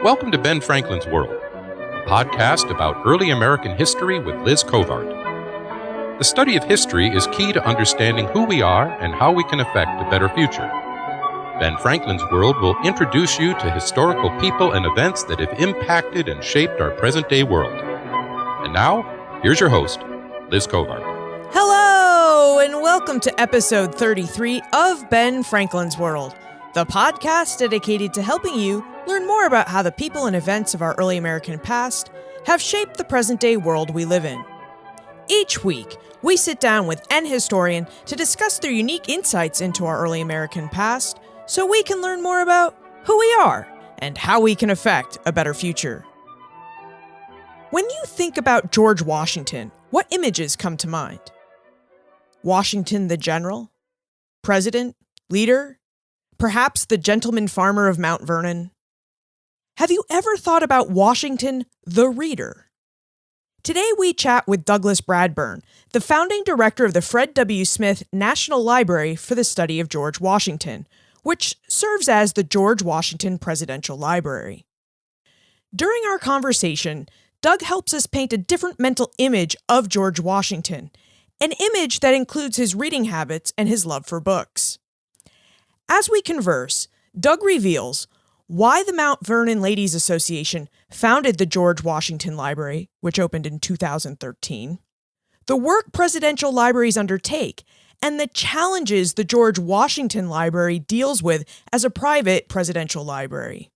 Welcome to Ben Franklin's World, a podcast about early American history with Liz Covart. The study of history is key to understanding who we are and how we can affect a better future. Ben Franklin's World will introduce you to historical people and events that have impacted and shaped our present-day world. And now, here's your host, Liz Covart. Hello, and welcome to episode 33 of Ben Franklin's World, the podcast dedicated to helping you learn more about how the people and events of our early American past have shaped the present-day world we live in. Each week, we sit down with an historian to discuss their unique insights into our early American past so we can learn more about who we are and how we can affect a better future. When you think about George Washington, what images come to mind? Washington the general? President? Leader? Perhaps the gentleman farmer of Mount Vernon? Have you ever thought about Washington the reader? Today we chat with Douglas Bradburn, the founding director of the Fred W. Smith National Library for the Study of George Washington, which serves as the George Washington Presidential Library. During our conversation, Doug helps us paint a different mental image of George Washington, an image that includes his reading habits and his love for books. As we converse, Doug reveals why the Mount Vernon Ladies Association founded the George Washington Library, which opened in 2013, the work presidential libraries undertake, and the challenges the George Washington Library deals with as a private presidential library.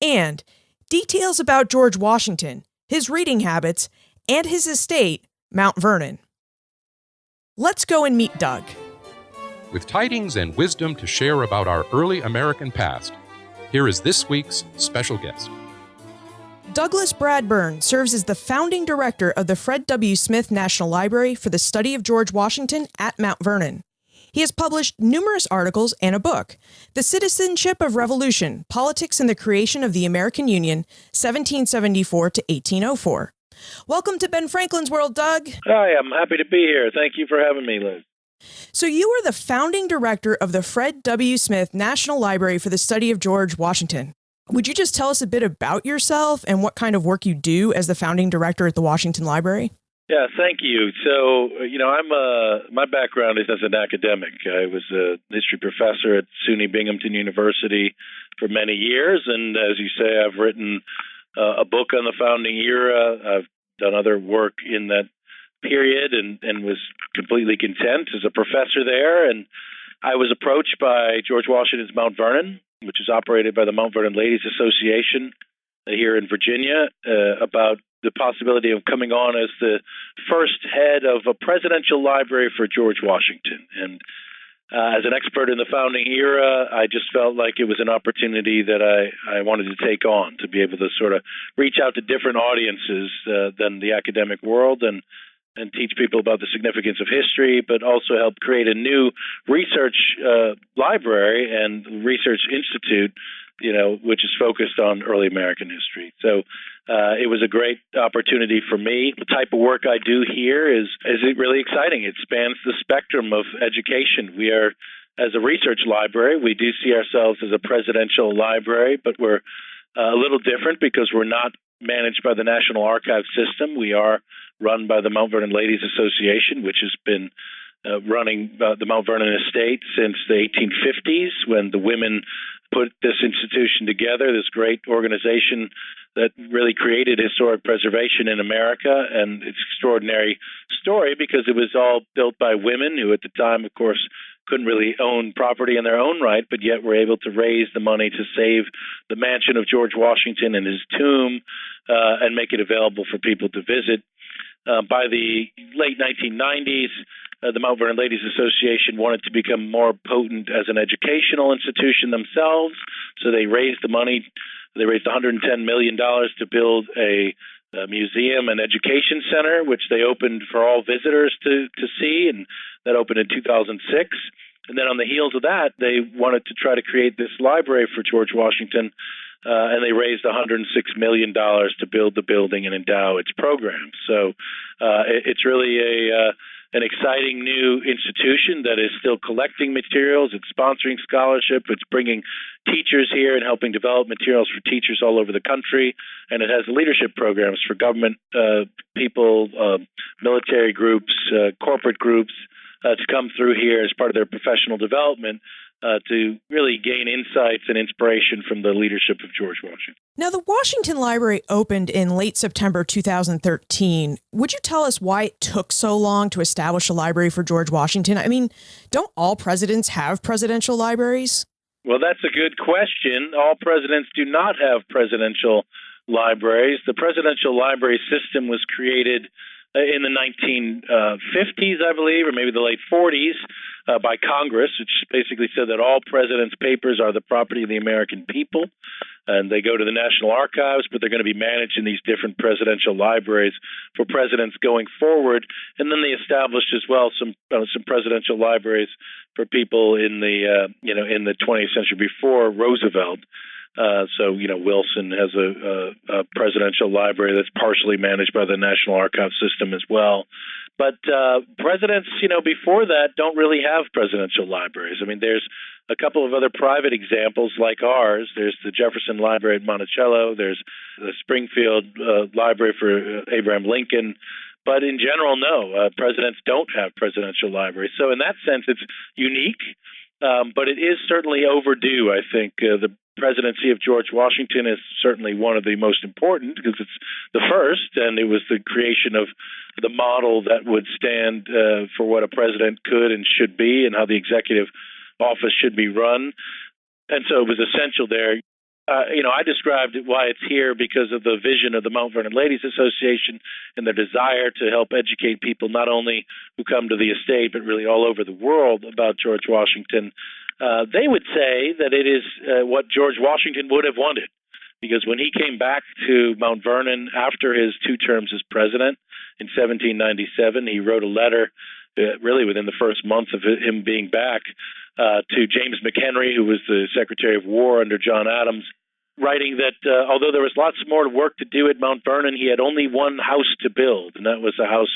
And details about George Washington, his reading habits, and his estate, Mount Vernon. Let's go and meet Doug. With tidings and wisdom to share about our early American past, here is this week's special guest. Douglas Bradburn serves as the founding director of the Fred W. Smith National Library for the Study of George Washington at Mount Vernon. He has published numerous articles and a book, The Citizenship of Revolution, Politics and the Creation of the American Union, 1774 to 1804. Welcome to Ben Franklin's World, Doug. Hi, I'm happy to be here. Thank you for having me, Liz. So you are the founding director of the Fred W. Smith National Library for the Study of George Washington. Would you just tell us a bit about yourself and what kind of work you do as the founding director at the Washington Library? Yeah, thank you. So, my background is as an academic. I was a history professor at SUNY Binghamton University for many years, and as you say, I've written a book on the founding era. I've done other work in that period and was completely content as a professor there. And I was approached by George Washington's Mount Vernon, which is operated by the Mount Vernon Ladies Association here in Virginia, about the possibility of coming on as the first head of a presidential library for George Washington. And as an expert in the founding era, I just felt like it was an opportunity that I wanted to take on, to be able to sort of reach out to different audiences than the academic world and teach people about the significance of history, but also help create a new research library and research institute, which is focused on early American history. So it was a great opportunity for me. The type of work I do here is really exciting. It spans the spectrum of education. We are, as a research library, we do see ourselves as a presidential library, but we're a little different because we're not managed by the National Archives system. We are run by the Mount Vernon Ladies Association, which has been running the Mount Vernon estate since the 1850s, when the women put this institution together, this great organization that really created historic preservation in America. And it's an extraordinary story because it was all built by women who at the time, of course, couldn't really own property in their own right, but yet were able to raise the money to save the mansion of George Washington and his tomb and make it available for people to visit. By the late 1990s, the Mount Vernon Ladies Association wanted to become more potent as an educational institution themselves, so they raised the money. They raised $110 million to build a museum and education center, which they opened for all visitors to see, and that opened in 2006. And then on the heels of that, they wanted to try to create this library for George Washington, and they raised $106 million to build the building and endow its programs. So it's really an exciting new institution that is still collecting materials. It's sponsoring scholarship. It's bringing teachers here and helping develop materials for teachers all over the country. And it has leadership programs for government people, military groups, corporate groups to come through here as part of their professional development to really gain insights and inspiration from the leadership of George Washington. Now, the Washington Library opened in late September 2013. Would you tell us why it took so long to establish a library for George Washington? I mean, don't all presidents have presidential libraries? Well, that's a good question. All presidents do not have presidential libraries. The presidential library system was created in the 1950s, I believe, or maybe the late 40s by Congress, which basically said that all presidents' papers are the property of the American people, and they go to the National Archives, but they're going to be managed in these different presidential libraries for presidents going forward. And then they established as well some presidential libraries for people in the in the 20th century before Roosevelt. So Wilson has a presidential library that's partially managed by the National Archives system as well. But presidents, before that don't really have presidential libraries. I mean, there's a couple of other private examples like ours. There's the Jefferson Library at Monticello. There's the Springfield Library for Abraham Lincoln. But in general, no, presidents don't have presidential libraries. So in that sense, it's unique. But it is certainly overdue, I think. The presidency of George Washington is certainly one of the most important because it's the first, and it was the creation of the model that would stand for what a president could and should be and how the executive office should be run. And so it was essential there. I described why it's here because of the vision of the Mount Vernon Ladies Association and their desire to help educate people not only who come to the estate, but really all over the world about George Washington. They would say that it is what George Washington would have wanted, because when he came back to Mount Vernon after his 2 terms as president in 1797, he wrote a letter really within the first month of him being back to James McHenry, who was the Secretary of War under John Adams, writing that although there was lots more work to do at Mount Vernon, he had only one house to build, and that was a house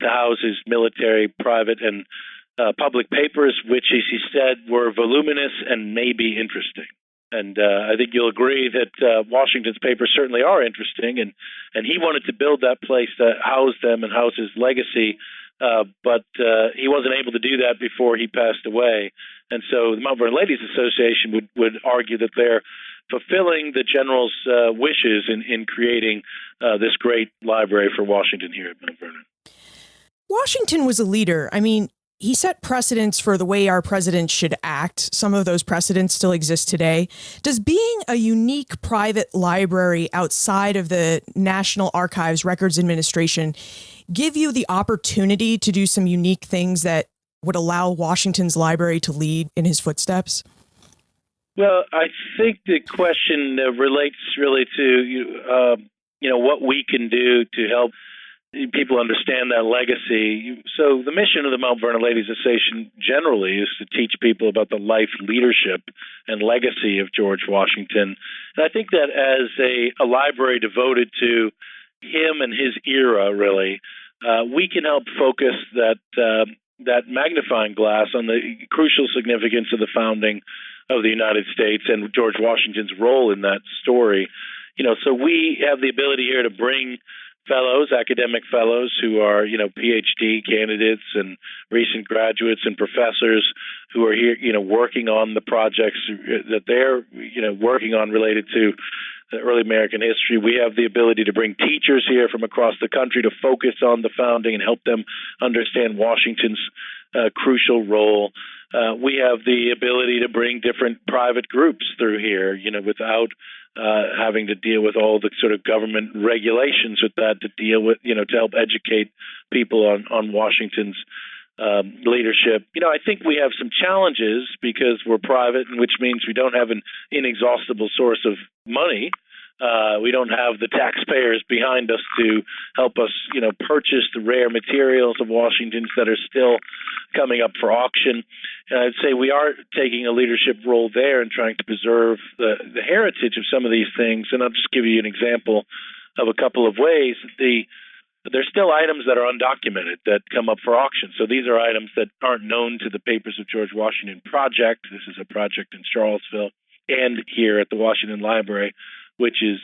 to house his military, private, and public papers, which, as he said, were voluminous and maybe interesting. And I think you'll agree that Washington's papers certainly are interesting, and he wanted to build that place to house them and house his legacy, but he wasn't able to do that before he passed away. And so the Mount Vernon Ladies Association would argue that they're fulfilling the general's wishes in creating this great library for Washington here at Mount Vernon. Washington was a leader. I mean, he set precedents for the way our presidents should act. Some of those precedents still exist today. Does being a unique private library outside of the National Archives Records Administration give you the opportunity to do some unique things that would allow Washington's library to lead in his footsteps? Well, I think the question relates really to what we can do to help people understand that legacy. So the mission of the Mount Vernon Ladies Association generally is to teach people about the life, leadership, and legacy of George Washington. And I think that as a library devoted to him and his era, really, we can help focus that magnifying glass on the crucial significance of the founding of the United States and George Washington's role in that story. So we have the ability here to bring fellows, academic fellows who are, PhD candidates and recent graduates and professors who are here, working on the projects that they're, working on related to early American history. We have the ability to bring teachers here from across the country to focus on the founding and help them understand Washington's crucial role. We have the ability to bring different private groups through here, without having to deal with all the sort of government regulations with that, to deal with, to help educate people on Washington's leadership. I think we have some challenges because we're private, which means we don't have an inexhaustible source of money. We don't have the taxpayers behind us to help us, purchase the rare materials of Washington's that are still coming up for auction. And I'd say we are taking a leadership role there and trying to preserve the heritage of some of these things. And I'll just give you an example of a couple of ways. The there's still items that are undocumented that come up for auction. So these are items that aren't known to the Papers of George Washington Project. This is a project in Charlottesville and here at the Washington Library, which is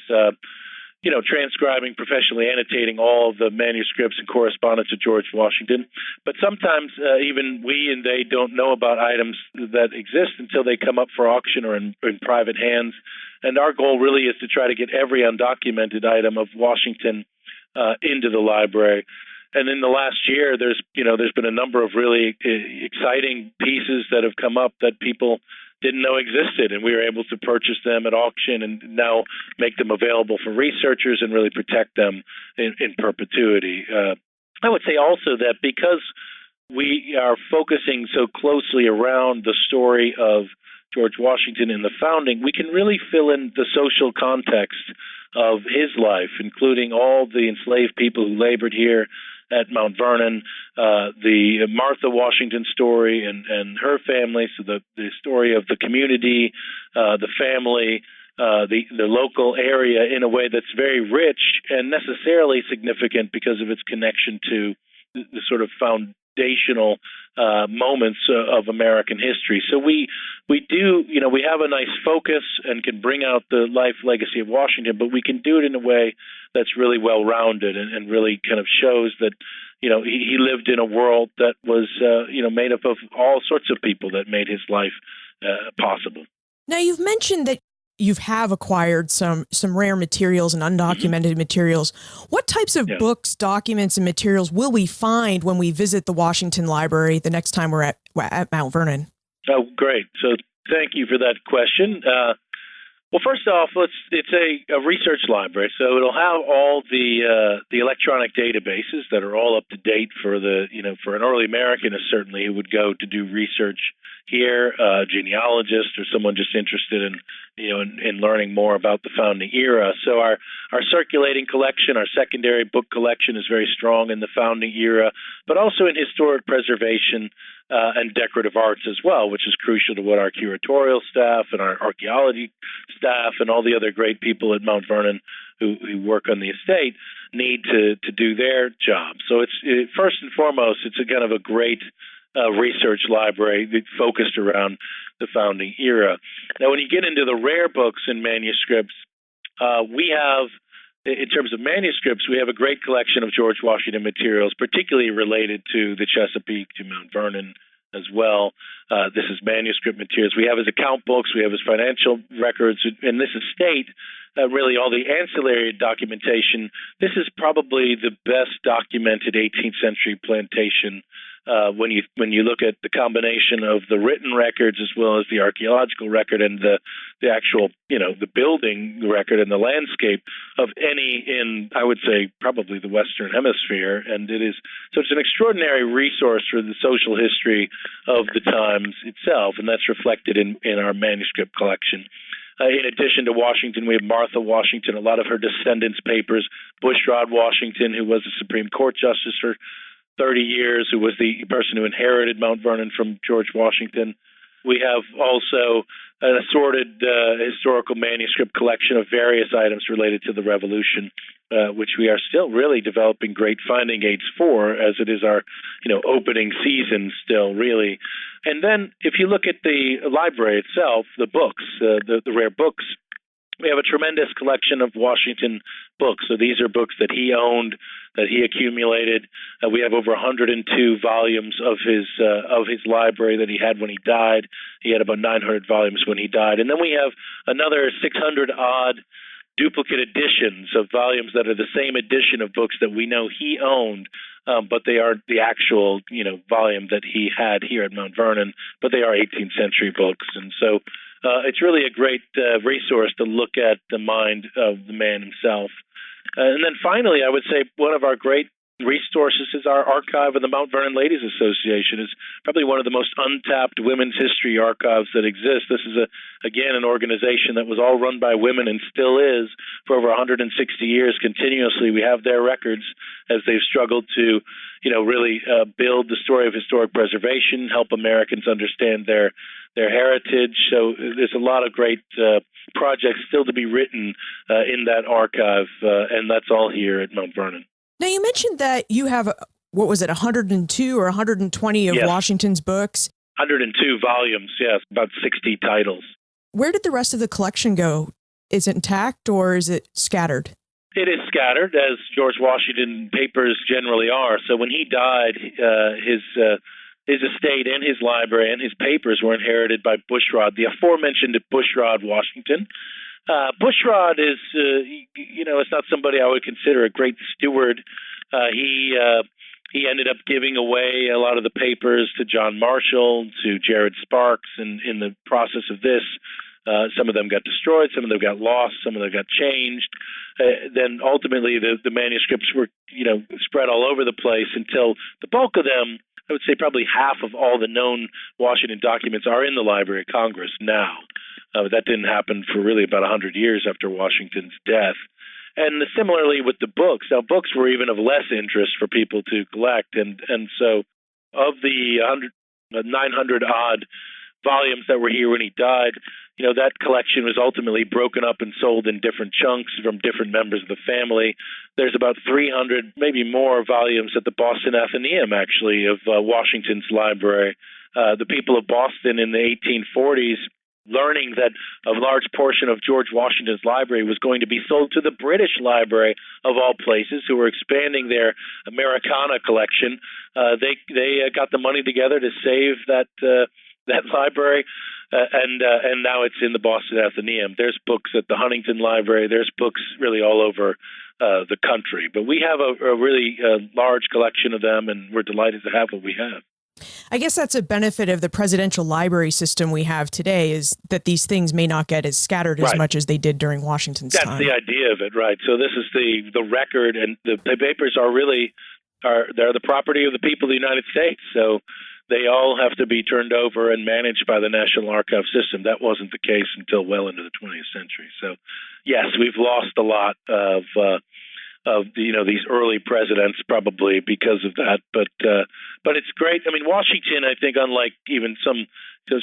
transcribing, professionally annotating all of the manuscripts and correspondence of George Washington. But sometimes even we and they don't know about items that exist until they come up for auction or in private hands. And our goal really is to try to get every undocumented item of Washington into the library. And in the last year, there's been a number of really exciting pieces that have come up that people didn't know existed, and we were able to purchase them at auction and now make them available for researchers and really protect them in perpetuity. I would say also that because we are focusing so closely around the story of George Washington and the founding, we can really fill in the social context of his life, including all the enslaved people who labored here at Mount Vernon, the Martha Washington story and her family, so the story of the community, the family, the local area in a way that's very rich and necessarily significant because of its connection to the sort of foundational moments of American history. So we do, we have a nice focus and can bring out the life legacy of Washington, but we can do it in a way that's really well-rounded and really kind of shows that, he lived in a world that was, made up of all sorts of people that made his life possible. Now, you've mentioned that you have acquired some rare materials and undocumented materials. What types of books, documents, and materials will we find when we visit the Washington Library the next time we're at Mount Vernon? Oh, great. So thank you for that question. Well, first off, it's a research library, so it'll have all the electronic databases that are all up to date for for an early Americanist certainly who would go to do research here, a genealogist or someone just interested in learning more about the founding era. So our circulating collection, our secondary book collection is very strong in the founding era, but also in historic preservation and decorative arts as well, which is crucial to what our curatorial staff and our archaeology staff and all the other great people at Mount Vernon who work on the estate need to do their job. So it's first and foremost, it's a kind of a great research library focused around the founding era. Now, when you get into the rare books and manuscripts, we have, in terms of manuscripts, we have a great collection of George Washington materials, particularly related to the Chesapeake, to Mount Vernon as well. This is manuscript materials. We have his account books, we have his financial records, and this estate, really all the ancillary documentation. This is probably the best documented 18th century plantation when you look at the combination of the written records as well as the archaeological record and the actual, the building record and the landscape of any in, I would say, probably the Western Hemisphere. And it's an extraordinary resource for the social history of the times itself, and that's reflected in our manuscript collection. In addition to Washington, we have Martha Washington, a lot of her descendants' papers, Bushrod Washington, who was a Supreme Court justice for 30 years, who was the person who inherited Mount Vernon from George Washington. We have also an assorted historical manuscript collection of various items related to the Revolution, which we are still really developing great finding aids for, as it is our opening season still, really. And then if you look at the library itself, the books, the rare books, we have a tremendous collection of Washington books. So these are books that he owned, that he accumulated. We have over 102 volumes of his library that he had when he died. He had about 900 volumes when he died. And then we have another 600-odd duplicate editions of volumes that are the same edition of books that we know he owned, but they are the actual, volume that he had here at Mount Vernon, but they are 18th century books. And so it's really a great resource to look at the mind of the man himself. And then finally, I would say one of our great resources is our archive of the Mount Vernon Ladies Association. Is probably one of the most untapped women's history archives that exists. This is, again, an organization that was all run by women and still is for over 160 years continuously. We have their records as they've struggled to, really build the story of historic preservation, help Americans understand their heritage. So there's a lot of great projects still to be written in that archive, and that's all here at Mount Vernon. Now, you mentioned that you have, what was it, 102 or 120 of Yes. Washington's books. 102 volumes, yes, about 60 titles. Where did the rest of the collection go? Is it intact or is it scattered? It is scattered, as George Washington papers generally are. So when he died, his estate and his library and his papers were inherited by Bushrod, the aforementioned Bushrod Washington. Bushrod is, it's not somebody I would consider a great steward. He ended up giving away a lot of the papers to John Marshall, to Jared Sparks, and in the process of this, some of them got destroyed, some of them got lost, some of them got changed. Then ultimately the manuscripts were, spread all over the place until the bulk of them, I would say probably half of all the known Washington documents are in the Library of Congress now. That didn't happen for really about 100 years after Washington's death. And similarly with the books. Now, books were even of less interest for people to collect. And so of the 900-odd volumes that were here when he died, that collection was ultimately broken up and sold in different chunks from different members of the family. There's about 300, maybe more, volumes at the Boston Athenaeum, actually, of Washington's library. The people of Boston in the 1840s, learning that a large portion of George Washington's library was going to be sold to the British Library, of all places, who were expanding their Americana collection, they got the money together to save that library, and now it's in the Boston Athenaeum. There's books at the Huntington Library. There's books really all over the country. But we have a really large collection of them, and we're delighted to have what we have. I guess that's a benefit of the presidential library system we have today, is that these things may not get as scattered as much as they did during Washington's time. That's the idea of it, right? So this is the record, and the papers they're the property of the people of the United States. So they all have to be turned over and managed by the National Archive system. That wasn't the case until well into the 20th century. So yes, we've lost a lot of these early presidents probably because of that, but it's great. I mean, Washington, I think, unlike even some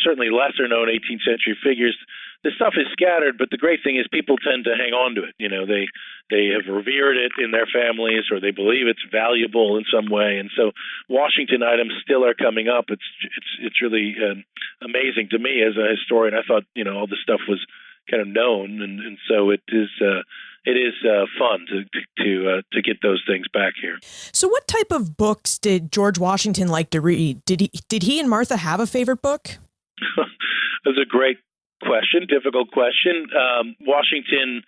certainly lesser known 18th century figures, the stuff is scattered, but the great thing is people tend to hang on to it. They have revered it in their families, or they believe it's valuable in some way, and so Washington items still are coming up. It's really amazing to me as a historian. I thought all this stuff was kind of known, and so it is fun to get those things back here. So what type of books did George Washington like to read? Did he and Martha have a favorite book? That's a great question, difficult question. Washington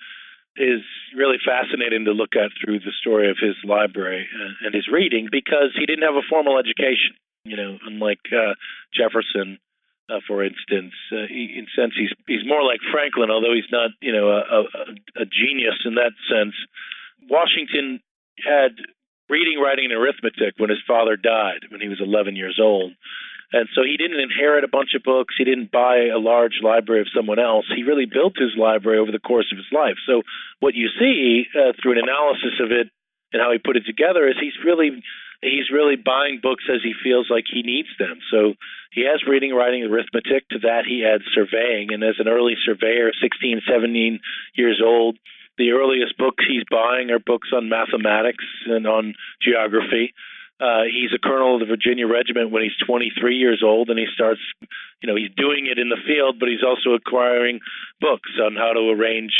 is really fascinating to look at through the story of his library and his reading, because he didn't have a formal education, unlike Jefferson. For instance, in a sense, he's more like Franklin, although he's not, a genius in that sense. Washington had reading, writing, and arithmetic when his father died, when he was 11 years old. And so he didn't inherit a bunch of books. He didn't buy a large library of someone else. He really built his library over the course of his life. So what you see through an analysis of it and how he put it together is he's really buying books as he feels like he needs them. So he has reading, writing, arithmetic. To that, he adds surveying. And as an early surveyor, 16, 17 years old, the earliest books he's buying are books on mathematics and on geography. He's a colonel of the Virginia Regiment when he's 23 years old, and he starts, he's doing it in the field, but he's also acquiring books on how to arrange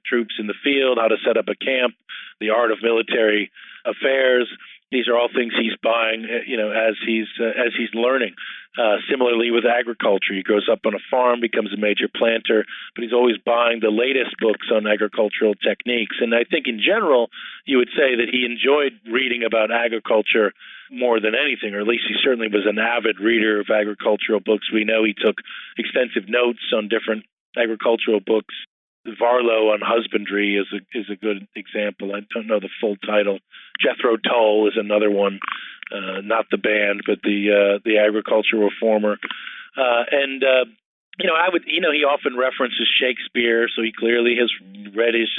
troops in the field, how to set up a camp, the art of military affairs. These are all things he's buying, as he's learning. Similarly with agriculture, he grows up on a farm, becomes a major planter, but he's always buying the latest books on agricultural techniques. And I think in general, you would say that he enjoyed reading about agriculture more than anything, or at least he certainly was an avid reader of agricultural books. We know he took extensive notes on different agricultural books. Varlow on husbandry is a good example. I don't know the full title. Jethro Tull is another one, not the band, but the agricultural reformer. He often references Shakespeare, so he clearly has read his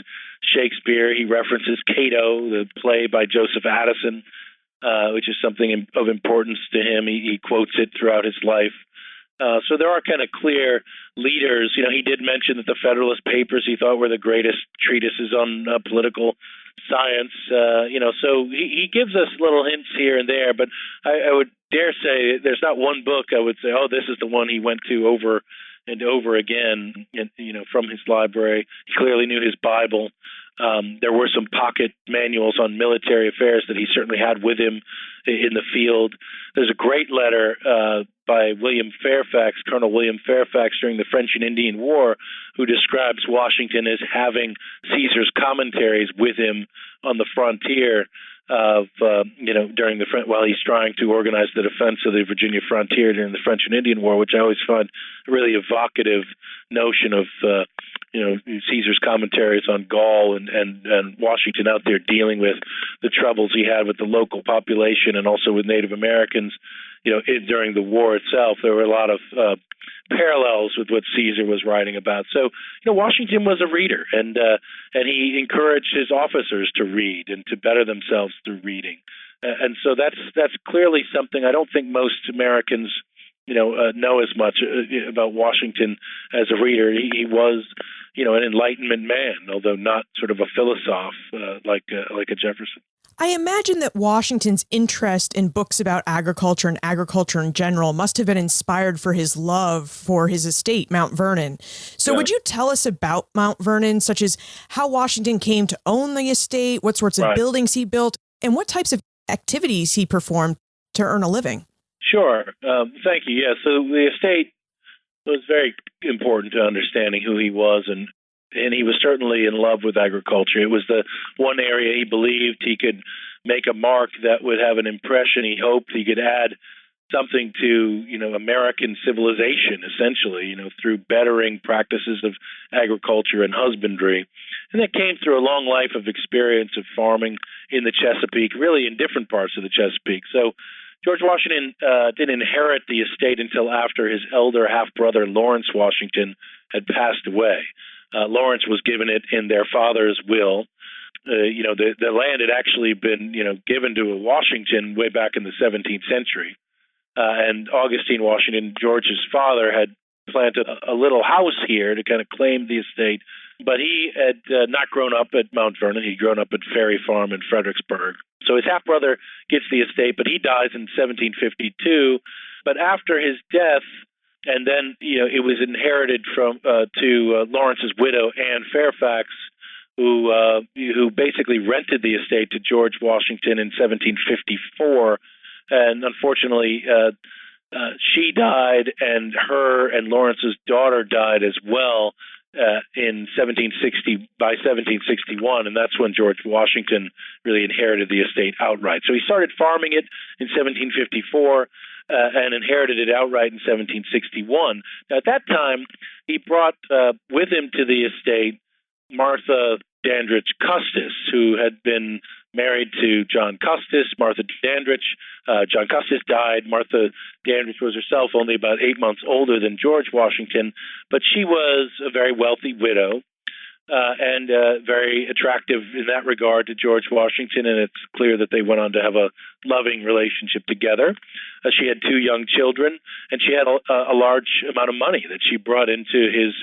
Shakespeare. He references Cato, the play by Joseph Addison, which is something of importance to him. He quotes it throughout his life. So there are kind of clear leaders. He did mention that the Federalist Papers he thought were the greatest treatises on political science. So he gives us little hints here and there, but I would dare say there's not one book I would say, oh, this is the one he went to over and over again, from his library. He clearly knew his Bible. There were some pocket manuals on military affairs that he certainly had with him in the field. There's a great letter by William Fairfax, Colonel William Fairfax, during the French and Indian War, who describes Washington as having Caesar's commentaries with him on the frontier while he's trying to organize the defense of the Virginia frontier during the French and Indian War, which I always find a really evocative notion of Caesar's commentaries on Gaul and Washington out there dealing with the troubles he had with the local population and also with Native Americans. During the war itself, there were a lot of parallels with what Caesar was writing about. So, Washington was a reader, and he encouraged his officers to read and to better themselves through reading. And so that's clearly something I don't think most Americans know as much about Washington as a reader. He was, an Enlightenment man, although not sort of a philosopher like a Jefferson. I imagine that Washington's interest in books about agriculture and agriculture in general must have been inspired for his love for his estate, Mount Vernon. So Would you tell us about Mount Vernon, such as how Washington came to own the estate, what sorts of buildings he built, and what types of activities he performed to earn a living? Sure. Thank you. Yeah, so the estate was very important to understanding who he was, and he was certainly in love with agriculture. It was the one area he believed he could make a mark that would have an impression. He hoped he could add something to, American civilization, essentially, through bettering practices of agriculture and husbandry. And that came through a long life of experience of farming in the Chesapeake, really in different parts of the Chesapeake. So George Washington didn't inherit the estate until after his elder half-brother, Lawrence Washington, had passed away. Lawrence was given it in their father's will. The land had actually been, given to Washington way back in the 17th century. And Augustine Washington, George's father, had planted a little house here to kind of claim the estate. But he had not grown up at Mount Vernon. He'd grown up at Ferry Farm in Fredericksburg. So his half-brother gets the estate, but he dies in 1752. But after his death, and then, it was inherited to Lawrence's widow, Anne Fairfax, who basically rented the estate to George Washington in 1754. And unfortunately, she died, and her and Lawrence's daughter died as well in 1761, and that's when George Washington really inherited the estate outright. So he started farming it in 1754. And inherited it outright in 1761. Now, at that time, he brought with him to the estate Martha Dandridge Custis, who had been married to John Custis. Martha Dandridge, John Custis died. Martha Dandridge was herself only about 8 months older than George Washington, but she was a very wealthy widow. And very attractive in that regard to George Washington, and it's clear that they went on to have a loving relationship together. She had 2 young children, and she had a large amount of money that she brought into his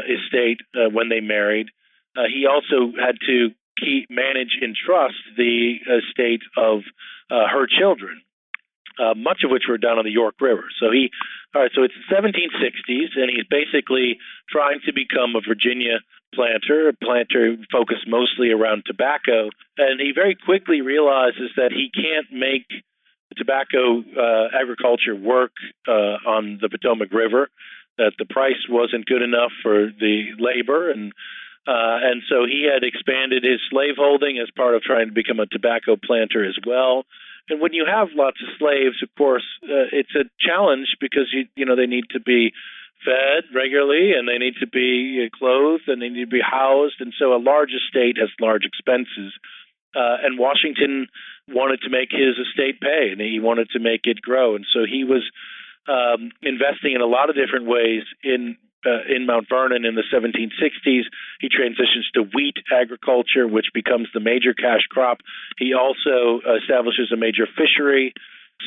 estate when they married. He also had to manage in trust the estate of her children, much of which were down on the York River. So so it's the 1760s, and he's basically trying to become a Virginia planter focused mostly around tobacco. And he very quickly realizes that he can't make tobacco agriculture work on the Potomac River, that the price wasn't good enough for the labor, and so he had expanded his slaveholding as part of trying to become a tobacco planter as well. And when you have lots of slaves, of course, it's a challenge because they need to be fed regularly, and they need to be clothed, and they need to be housed. And so a large estate has large expenses. And Washington wanted to make his estate pay, and he wanted to make it grow. And so he was investing in a lot of different ways in Mount Vernon in the 1760s. He transitions to wheat agriculture, which becomes the major cash crop. He also establishes a major fishery,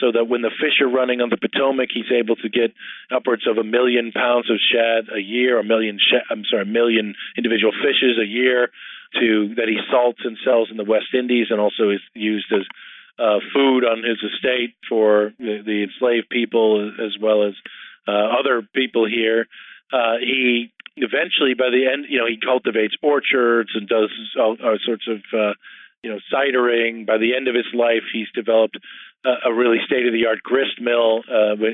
so that when the fish are running on the Potomac, he's able to get upwards of 1 million pounds of shad a year, 1 million individual fishes a year that he salts and sells in the West Indies, and also is used as food on his estate for the enslaved people as well as other people here. He eventually, by the end, he cultivates orchards and does all sorts of cidering. By the end of his life, he's developed a really state-of-the-art grist mill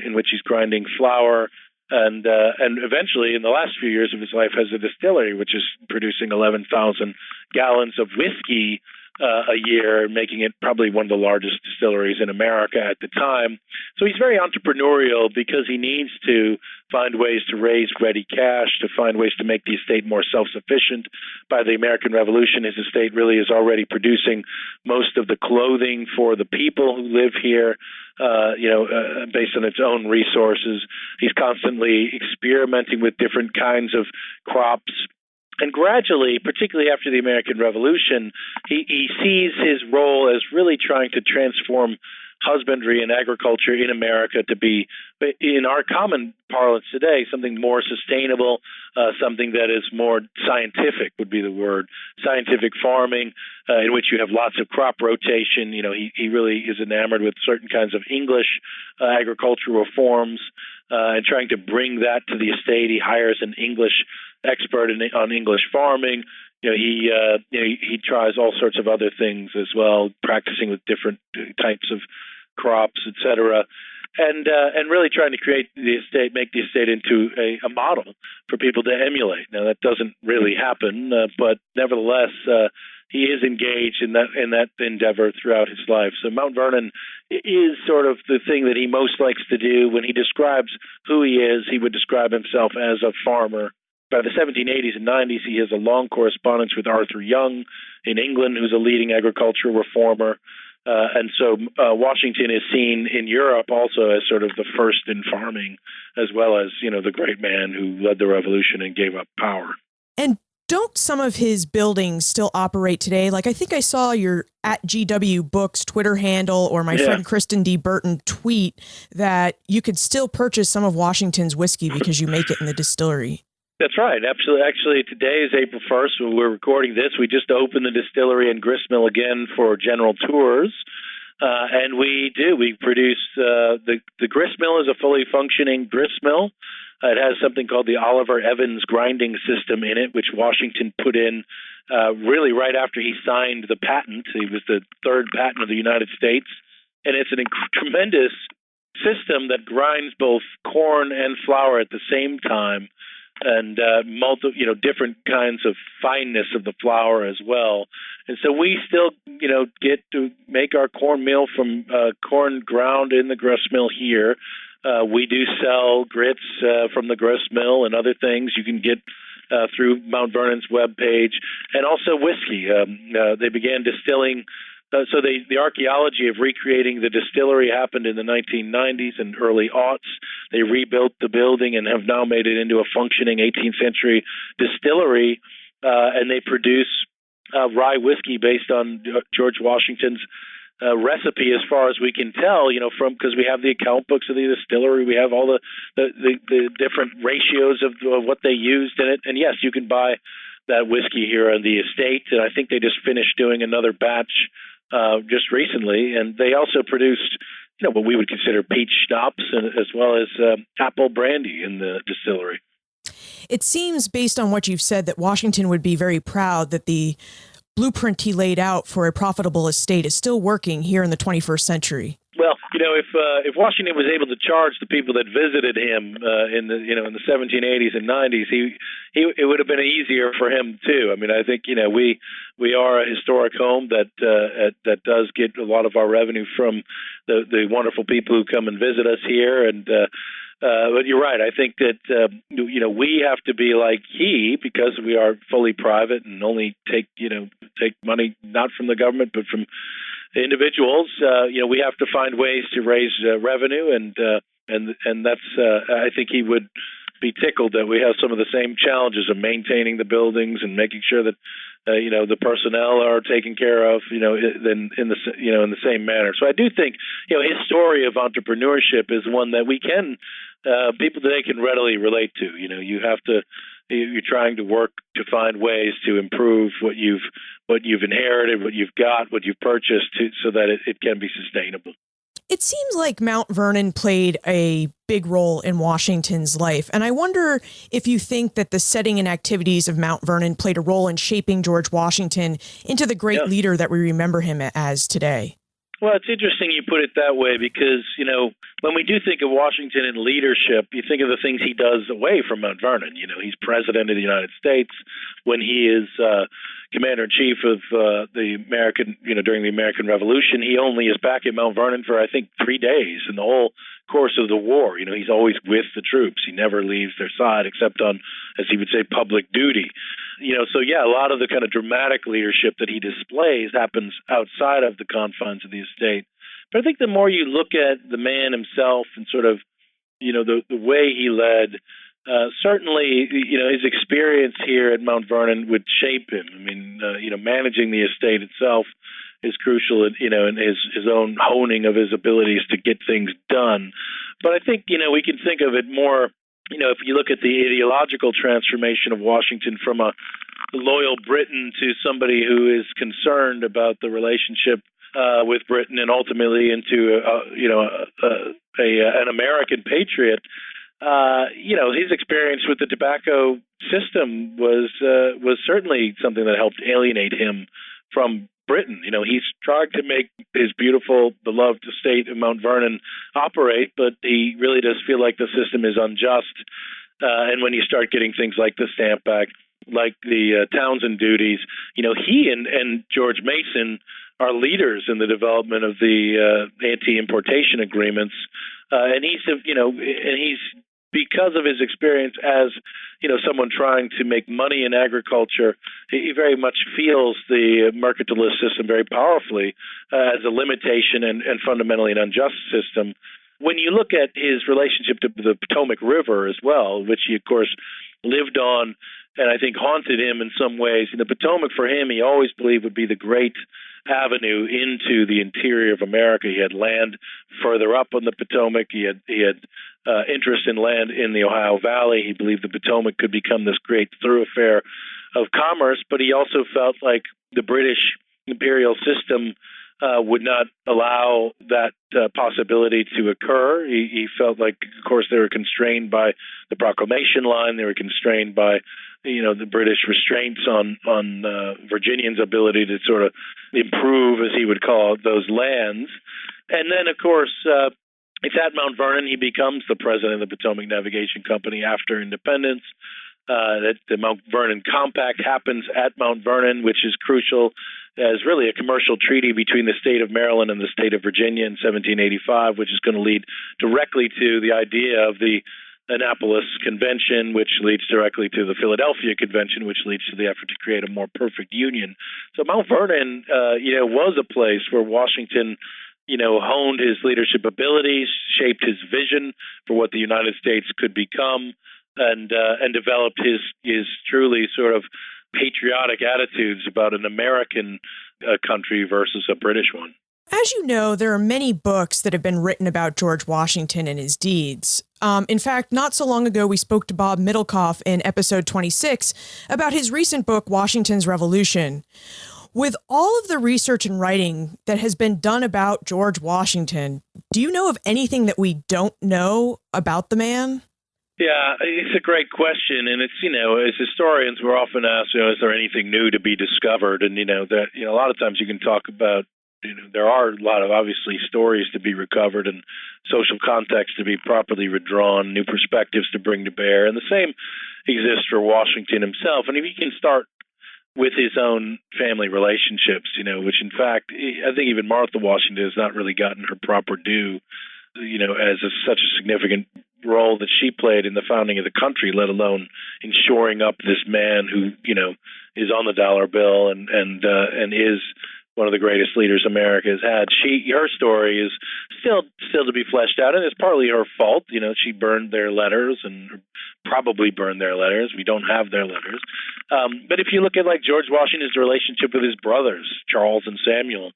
in which he's grinding flour. And eventually, in the last few years of his life, has a distillery, which is producing 11,000 gallons of whiskey a year, making it probably one of the largest distilleries in America at the time. So he's very entrepreneurial because he needs to find ways to raise ready cash, to find ways to make the estate more self-sufficient. By the American Revolution, his estate really is already producing most of the clothing for the people who live here, based on its own resources. He's constantly experimenting with different kinds of crops. And gradually, particularly after the American Revolution, he sees his role as really trying to transform husbandry and agriculture in America to be, in our common parlance today, something more sustainable, something that is more scientific would be the word. Scientific farming, in which you have lots of crop rotation. He really is enamored with certain kinds of English agricultural reforms, and trying to bring that to the estate. He hires an English expert on English farming. He tries all sorts of other things as well, practicing with different types of crops, etc., and really trying to make the estate into a model for people to emulate. Now that doesn't really happen, but nevertheless, he is engaged in that endeavor throughout his life. So Mount Vernon is sort of the thing that he most likes to do. When he describes who he is, he would describe himself as a farmer. By the 1780s and 90s, he has a long correspondence with Arthur Young in England, who's a leading agricultural reformer. And so Washington is seen in Europe also as sort of the first in farming, as well as, the great man who led the revolution and gave up power. And don't some of his buildings still operate today? Like, I think I saw your @GW Books Twitter handle, or my friend Kristen D. Burton tweet that you could still purchase some of Washington's whiskey because you make it in the distillery. That's right. Absolutely. Actually, today is April 1st. When we're recording this, we just opened the distillery and grist mill again for general tours. And we produce the grist mill is a fully functioning grist mill. It has something called the Oliver Evans grinding system in it, which Washington put in really right after he signed the patent. It was the third patent of the United States. And it's a tremendous system that grinds both corn and flour at the same time, and different kinds of fineness of the flour as well. And so we still, get to make our corn meal from corn ground in the grist mill here. We do sell grits from the grist mill and other things you can get through Mount Vernon's webpage, and also whiskey. They began distilling. So the archaeology of recreating the distillery happened in the 1990s and early aughts. They rebuilt the building and have now made it into a functioning 18th century distillery, and they produce rye whiskey based on George Washington's recipe, as far as we can tell. Because we have the account books of the distillery, we have all the different ratios of what they used in it. And yes, you can buy that whiskey here on the estate. And I think they just finished doing another batch just recently, and they also produced, what we would consider peach schnapps, as well as apple brandy in the distillery. It seems, based on what you've said, that Washington would be very proud that the blueprint he laid out for a profitable estate is still working here in the 21st century. Well, if Washington was able to charge the people that visited him in the 1780s and 90s, it would have been easier for him too. I mean, I think we are a historic home that does get a lot of our revenue from the wonderful people who come and visit us here, and but you're right. I think that we have to be like he, because we are fully private and only take money not from the government but from individuals. We have to find ways to raise revenue, and that's I think he would be tickled that we have some of the same challenges of maintaining the buildings and making sure that the personnel are taken care of in the same manner. So I do think his story of entrepreneurship is one that we can people today can readily relate to. You have to You're trying to work to find ways to improve what you've inherited, what you've got, what you've purchased, so that it can be sustainable. It seems like Mount Vernon played a big role in Washington's life, and I wonder if you think that the setting and activities of Mount Vernon played a role in shaping George Washington into the great leader that we remember him as today. Well, it's interesting you put it that way because, when we do think of Washington in leadership, you think of the things he does away from Mount Vernon. He's president of the United States. When he is commander-in-chief of the American, during the American Revolution, he only is back at Mount Vernon for, I think, 3 days in the whole course of the war. He's always with the troops. He never leaves their side except on, as he would say, public duty. A lot of the kind of dramatic leadership that he displays happens outside of the confines of the estate. But I think the more you look at the man himself and sort of, the way he led, certainly, his experience here at Mount Vernon would shape him. I mean, managing the estate itself is crucial, in his own honing of his abilities to get things done. But I think, we can think of it more, if you look at the ideological transformation of Washington from a loyal Briton to somebody who is concerned about the relationship with Britain and ultimately into an American patriot. His experience with the tobacco system was certainly something that helped alienate him from Britain. He's tried to make his beautiful, beloved estate of Mount Vernon operate, but he really does feel like the system is unjust. And when you start getting things like the Stamp Act, like the Townsend duties, he and George Mason are leaders in the development of the anti-importation agreements, and he's because of his experience as someone trying to make money in agriculture, he very much feels the mercantilist system very powerfully as a limitation and fundamentally an unjust system. When you look at his relationship to the Potomac River as well, which he of course lived on and I think haunted him in some ways, the Potomac for him he always believed would be the great avenue into the interior of America. He had land further up on the Potomac. He had interest in land in the Ohio Valley. He believed the Potomac could become this great thoroughfare of commerce, but he also felt like the British imperial system would not allow that possibility to occur. He felt like, of course, they were constrained by the Proclamation Line. They were constrained by the British restraints on Virginians' ability to sort of improve, as he would call it, those lands. And then, of course, it's at Mount Vernon he becomes the president of the Potomac Navigation Company after independence. That the Mount Vernon Compact happens at Mount Vernon, which is crucial as really a commercial treaty between the state of Maryland and the state of Virginia in 1785, which is going to lead directly to the idea of the Annapolis Convention, which leads directly to the Philadelphia Convention, which leads to the effort to create a more perfect union. So Mount Vernon, was a place where Washington, honed his leadership abilities, shaped his vision for what the United States could become, and developed his truly sort of patriotic attitudes about an American country versus a British one. As you know, there are many books that have been written about George Washington and his deeds. In fact, not so long ago, we spoke to Bob Middlecoff in episode 26 about his recent book, Washington's Revolution. With all of the research and writing that has been done about George Washington, do you know of anything that we don't know about the man? Yeah, it's a great question, and it's as historians we're often asked, is there anything new to be discovered? And that a lot of times you can talk about there are a lot of obviously stories to be recovered and social context to be properly redrawn, new perspectives to bring to bear, and the same exists for Washington himself. And if you can start with his own family relationships, which in fact I think even Martha Washington has not really gotten her proper due, as such a significant role that she played in the founding of the country, let alone in shoring up this man who, is on the dollar bill and is one of the greatest leaders America has had. Her story is still to be fleshed out, and it's partly her fault. She burned their letters and probably burned their letters. We don't have their letters. But if you look at like George Washington's relationship with his brothers, Charles and Samuel,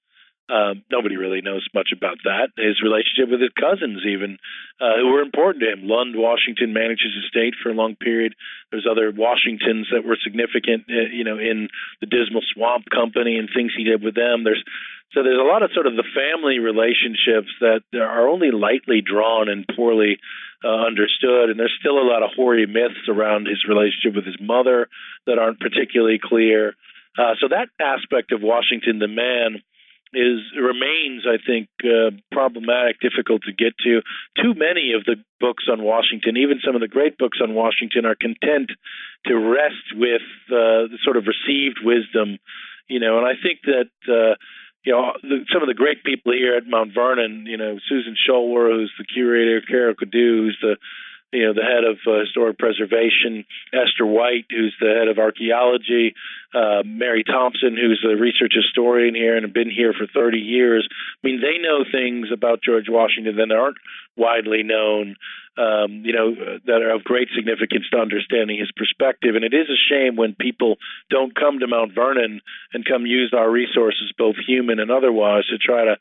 Nobody really knows much about that. His relationship with his cousins, even, who were important to him. Lund Washington managed his estate for a long period. There's other Washingtons that were significant, in the Dismal Swamp Company and things he did with them. There's a lot of sort of the family relationships that are only lightly drawn and poorly understood, and there's still a lot of hoary myths around his relationship with his mother that aren't particularly clear. So that aspect of Washington the man remains, I think, problematic, difficult to get to. Too many of the books on Washington, even some of the great books on Washington, are content to rest with the sort of received wisdom, and I think that some of the great people here at Mount Vernon, Susan Scholwer, who's the curator, Carol Cadu, who's the head of historic preservation, Esther White, who's the head of archaeology, Mary Thompson, who's the research historian here and have been here for 30 years. I mean, they know things about George Washington that aren't widely known, that are of great significance to understanding his perspective. And it is a shame when people don't come to Mount Vernon and come use our resources, both human and otherwise, to try to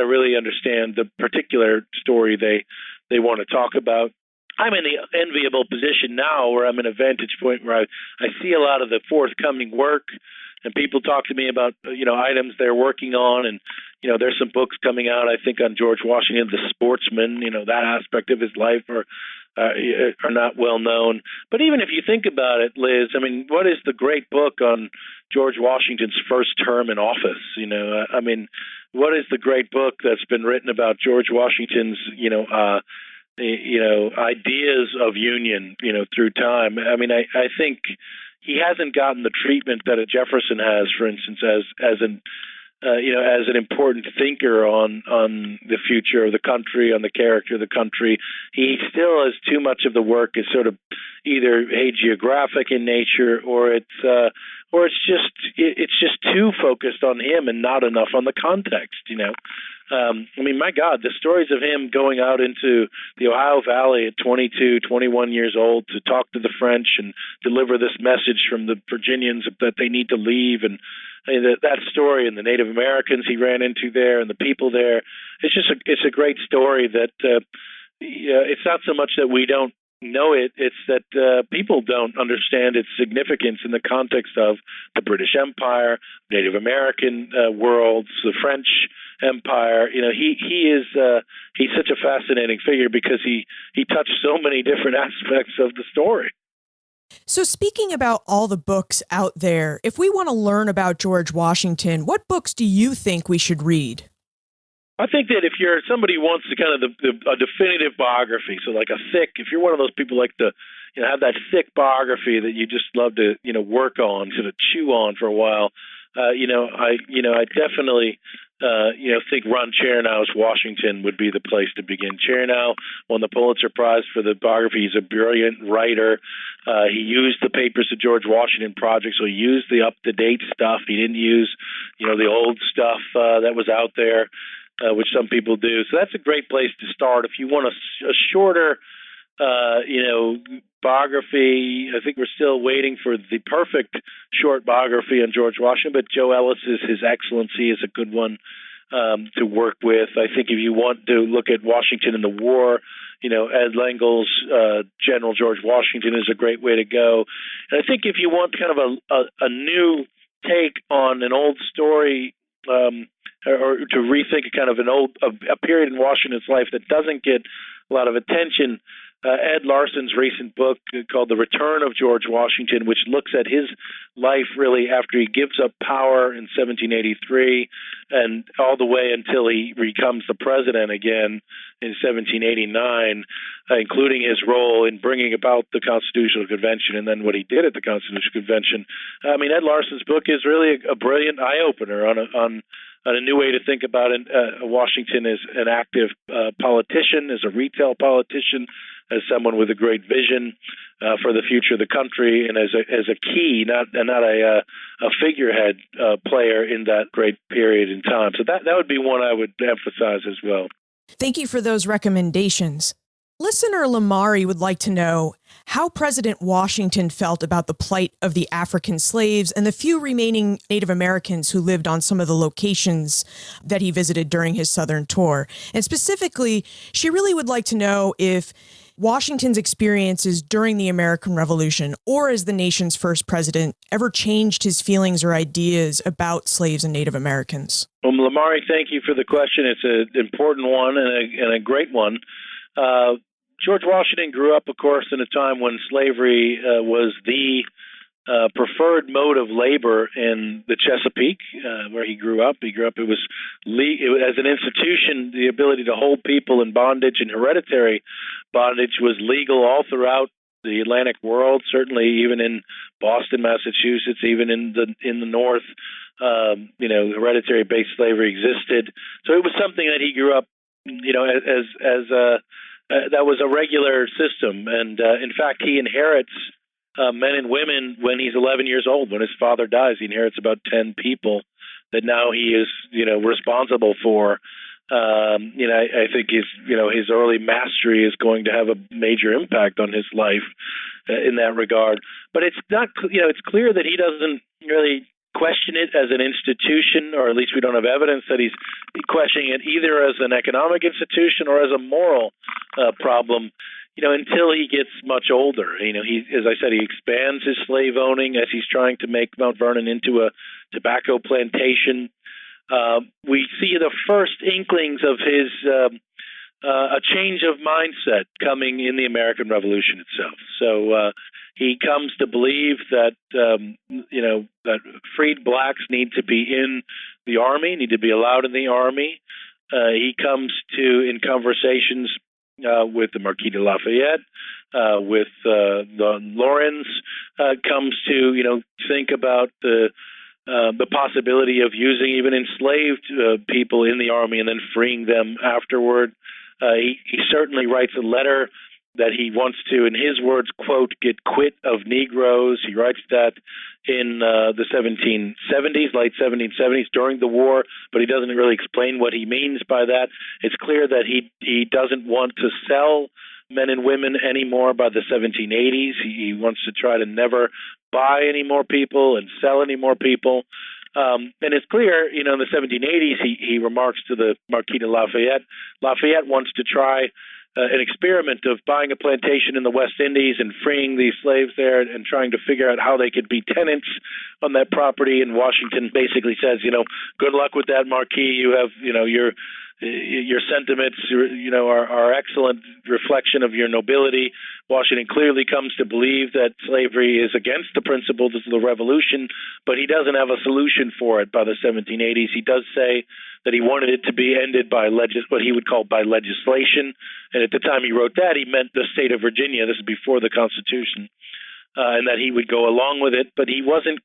really understand the particular story they want to talk about. I'm in the enviable position now where I'm in a vantage point where I see a lot of the forthcoming work, and people talk to me about items they're working on, and there's some books coming out, I think, on George Washington, the sportsman. That aspect of his life are not well known. But even if you think about it, Liz, I mean, what is the great book on George Washington's first term in office? What is the great book that's been written about George Washington's ideas of union through time? I mean, I think he hasn't gotten the treatment that a Jefferson has, for instance, as an important thinker on the future of the country, on the character of the country. He still has too much of the work is sort of either hagiographic in nature, or it's just too focused on him and not enough on the context. My God, the stories of him going out into the Ohio Valley at 22, 21 years old to talk to the French and deliver this message from the Virginians that they need to leave, and that story and the Native Americans he ran into there and the people there. It's a great story that it's not so much that we don't know it, it's that people don't understand its significance in the context of the British Empire, Native American worlds, the French Empire. He's such a fascinating figure because he touched so many different aspects of the story. So speaking about all the books out there, if we want to learn about George Washington, what books do you think we should read? I think that if you're somebody who wants to kind of a definitive biography, so like if you're one of those people like to have that thick biography that you just love to work on, sort of chew on for a while, I definitely think Ron Chernow's Washington would be the place to begin. Chernow won the Pulitzer Prize for the biography. He's a brilliant writer. He used the Papers of George Washington Project, so he used the up-to-date stuff. He didn't use, the old stuff that was out there, which some people do. So that's a great place to start. If you want a shorter, biography, I think we're still waiting for the perfect short biography on George Washington, but Joe Ellis's His Excellency is a good one to work with. I think if you want to look at Washington in the war, Ed Lengel's General George Washington is a great way to go. And I think if you want kind of a new take on an old story, or to rethink kind of a period in Washington's life that doesn't get a lot of attention, Ed Larson's recent book called The Return of George Washington, which looks at his life really after he gives up power in 1783 and all the way until he becomes the president again in 1789, including his role in bringing about the Constitutional Convention and then what he did at the Constitutional Convention. I mean, Ed Larson's book is really a brilliant eye-opener on a new way to think about it. Washington as an active politician, as a retail politician, as someone with a great vision for the future of the country, and as a key, not a figurehead player in that great period in time. So that would be one I would emphasize as well. Thank you for those recommendations. Listener Lamari would like to know how President Washington felt about the plight of the African slaves and the few remaining Native Americans who lived on some of the locations that he visited during his Southern tour. And specifically, she really would like to know if Washington's experiences during the American Revolution or as the nation's first president ever changed his feelings or ideas about slaves and Native Americans. Well, Lamari, thank you for the question. It's an important one and a great one. George Washington grew up, of course, in a time when slavery was the preferred mode of labor in the Chesapeake, where he grew up. It was as an institution, the ability to hold people in bondage and hereditary bondage was legal all throughout the Atlantic world. Certainly, even in Boston, Massachusetts, even in the North, hereditary-based slavery existed. So it was something that he grew up, that was a regular system. And in fact, he inherits men and women when he's 11 years old. When his father dies, he inherits about 10 people that now he is, responsible for. I think his early mastery is going to have a major impact on his life in that regard. But it's not, it's clear that he doesn't really question it as an institution, or at least we don't have evidence that he's questioning it either as an economic institution or as a moral problem, until he gets much older. As I said, he expands his slave owning as he's trying to make Mount Vernon into a tobacco plantation. We see the first inklings of his a change of mindset coming in the American Revolution itself. So he comes to believe that that freed blacks need to be in the Army, need to be allowed in the Army. He comes to, in conversations with the Marquis de Lafayette, with the Laurens, comes to think about the possibility of using even enslaved people in the Army and then freeing them afterward. He certainly writes a letter that he wants to, in his words, quote, get quit of Negroes. He writes that in the 1770s, late 1770s, during the war, but he doesn't really explain what he means by that. It's clear that he doesn't want to sell men and women anymore by the 1780s. He wants to try to never buy any more people and sell any more people. And it's clear, in the 1780s, he remarks to the Marquis de Lafayette, Lafayette wants to try an experiment of buying a plantation in the West Indies and freeing these slaves there and trying to figure out how they could be tenants on that property. And Washington basically says, good luck with that, Marquis. You have, your sentiments, are excellent reflection of your nobility. Washington clearly comes to believe that slavery is against the principles of the Revolution, but he doesn't have a solution for it by the 1780s. He does say that he wanted it to be ended by what he would call by legislation. And at the time he wrote that, he meant the state of Virginia. This is before the Constitution. And that he would go along with it. But he wasn't,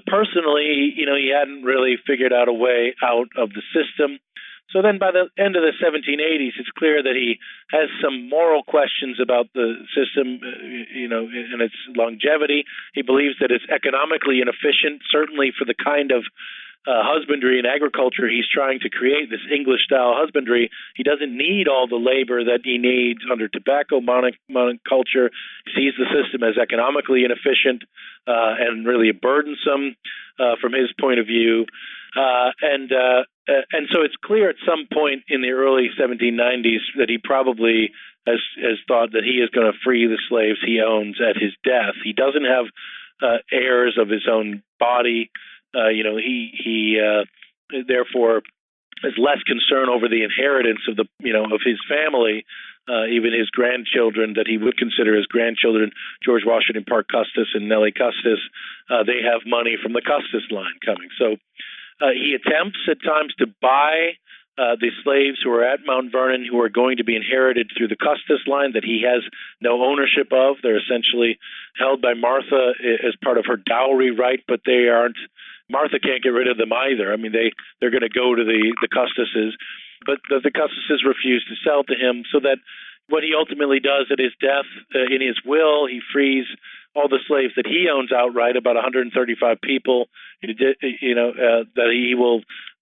personally, he hadn't really figured out a way out of the system. So then by the end of the 1780s, it's clear that he has some moral questions about the system, and its longevity. He believes that it's economically inefficient, certainly for the kind of husbandry and agriculture he's trying to create, this English-style husbandry. He doesn't need all the labor that he needs under tobacco monoculture. He sees the system as economically inefficient and really burdensome from his point of view. And so it's clear at some point in the early 1790s that he probably has thought that he is going to free the slaves he owns at his death. He doesn't have heirs of his own body. He therefore is less concerned over the inheritance of of his family, even his grandchildren that he would consider his grandchildren, George Washington Parke Custis and Nellie Custis. They have money from the Custis line coming. So he attempts at times to buy the slaves who are at Mount Vernon, who are going to be inherited through the Custis line that he has no ownership of. They're essentially held by Martha as part of her dowry right, but they aren't. Martha can't get rid of them either. I mean, they're going to go to the Custises, but the Custises refuse to sell to him. So that what he ultimately does at his death, in his will, he frees all the slaves that he owns outright, about 135 people, that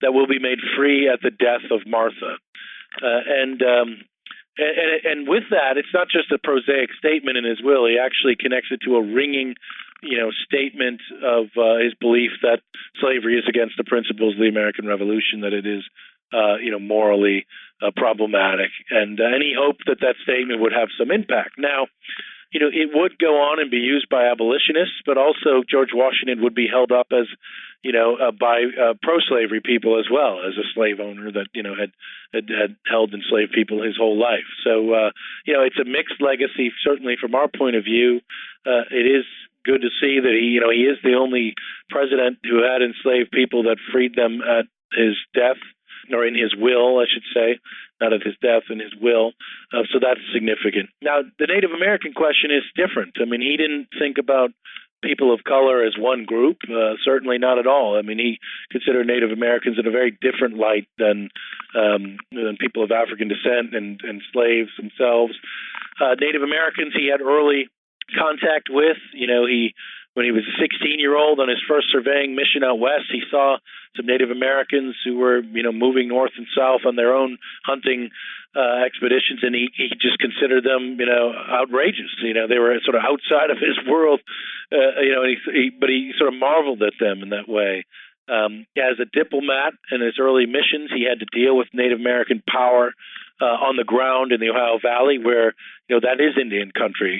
will be made free at the death of Martha. And with that, it's not just a prosaic statement in his will. He actually connects it to a ringing, statement of his belief that slavery is against the principles of the American Revolution, that it is, morally problematic, and he hoped that that statement would have some impact. Now, it would go on and be used by abolitionists, but also George Washington would be held up as, by pro-slavery people as well, as a slave owner that, had held enslaved people his whole life. So, it's a mixed legacy, certainly from our point of view. It is good to see that he is the only president who had enslaved people that freed them at his death, or in his will, I should say, not at his death, in his will. So that's significant. Now, the Native American question is different. I mean, he didn't think about people of color as one group, certainly not at all. I mean, he considered Native Americans in a very different light than people of African descent and slaves themselves. Native Americans he had early contact with. When he was a 16-year-old on his first surveying mission out west, he saw some Native Americans who were, moving north and south on their own hunting expeditions, and he just considered them, outrageous. They were sort of outside of his world, but he sort of marveled at them in that way. As a diplomat in his early missions, he had to deal with Native American power on the ground in the Ohio Valley, where that is Indian country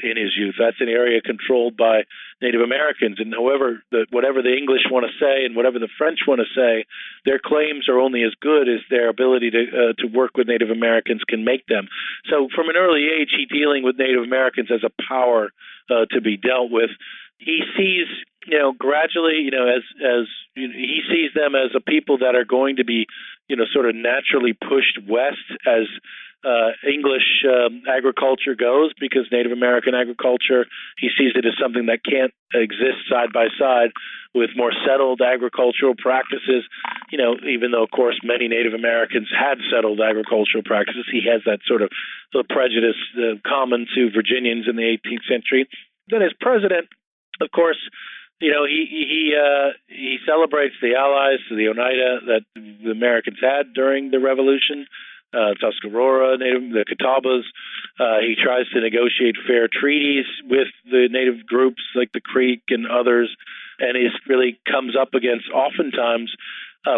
in his youth. That's an area controlled by Native Americans, and whatever the English want to say and whatever the French want to say, their claims are only as good as their ability to work with Native Americans can make them. So, from an early age, he's dealing with Native Americans as a power to be dealt with. He sees, gradually, as he sees them as a people that are going to be, sort of naturally pushed west as English agriculture goes, because Native American agriculture, he sees it as something that can't exist side by side with more settled agricultural practices. Even though, of course, many Native Americans had settled agricultural practices, he has that sort of prejudice common to Virginians in the 18th century. Then, as president, of course, he celebrates the allies to the Oneida that the Americans had during the Revolution, Tuscarora, the Catawbas. He tries to negotiate fair treaties with the Native groups like the Creek and others, and he really comes up against oftentimes